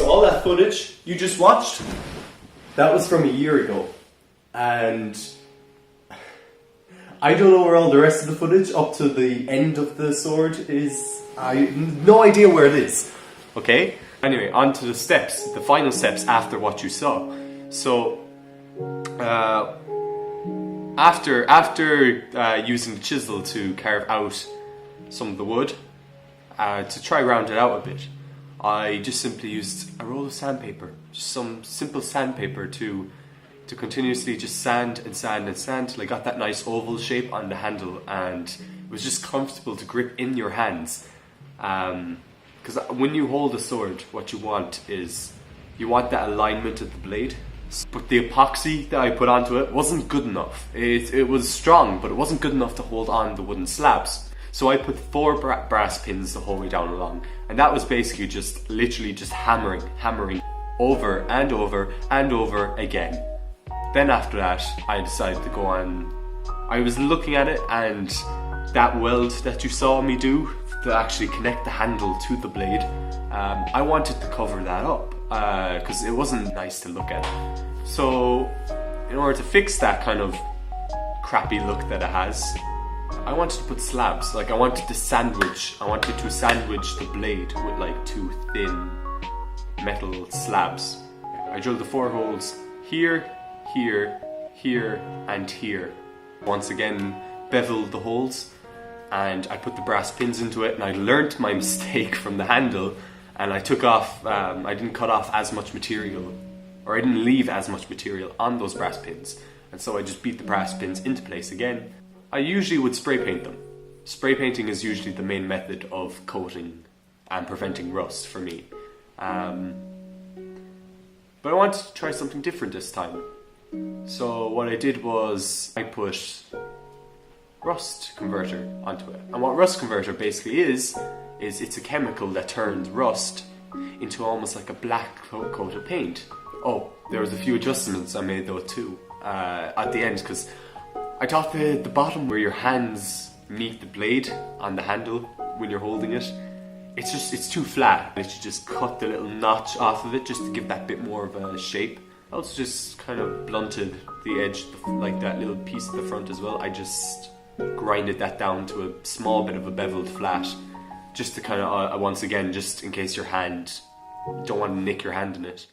so all that footage you just watched, that was from a year ago. And I don't know where all the rest of the footage up to the end of the sword is. I have no idea where it is. Okay? Anyway, on to the steps, the final steps after what you saw. So, after using the chisel to carve out some of the wood, to try round it out a bit, I just simply used a roll of sandpaper, just some simple sandpaper to continuously just sand and sand and sand till I got that nice oval shape on the handle, and it was just comfortable to grip in your hands. Because when you hold a sword, what you want is, you want that alignment of the blade. But the epoxy that I put onto it wasn't good enough. It was strong, but it wasn't good enough to hold on the wooden slabs. So I put 4 brass pins the whole way down along, and that was basically just literally just hammering over and over and over again. Then after that, I decided to go on. I was looking at it, and that weld that you saw me do to actually connect the handle to the blade, I wanted to cover that up because it wasn't nice to look at. So in order to fix that kind of crappy look that it has, I wanted to put slabs. Like I wanted to sandwich the blade with like 2 thin metal slabs. I drilled the 4 holes here, here, here, and here. Once again, beveled the holes, and I put the brass pins into it, and I learnt my mistake from the handle, and I took off, I didn't cut off as much material, or I didn't leave as much material on those brass pins, and so I just beat the brass pins into place again. I usually would spray paint them. Spray painting is usually the main method of coating and preventing rust for me. But I wanted to try something different this time. So what I did was I put rust converter onto it. And what rust converter basically is it's a chemical that turns rust into almost like a black coat of paint. Oh, there was a few adjustments I made though too at the end, because I thought the bottom where your hands meet the blade on the handle when you're holding it, it's too flat. I should just cut the little notch off of it just to give that bit more of a shape. I also just kind of blunted the edge, like that little piece at the front as well. I just grinded that down to a small bit of a beveled flat, just to kind of, once again, just in case your hand, you don't want to nick your hand in it.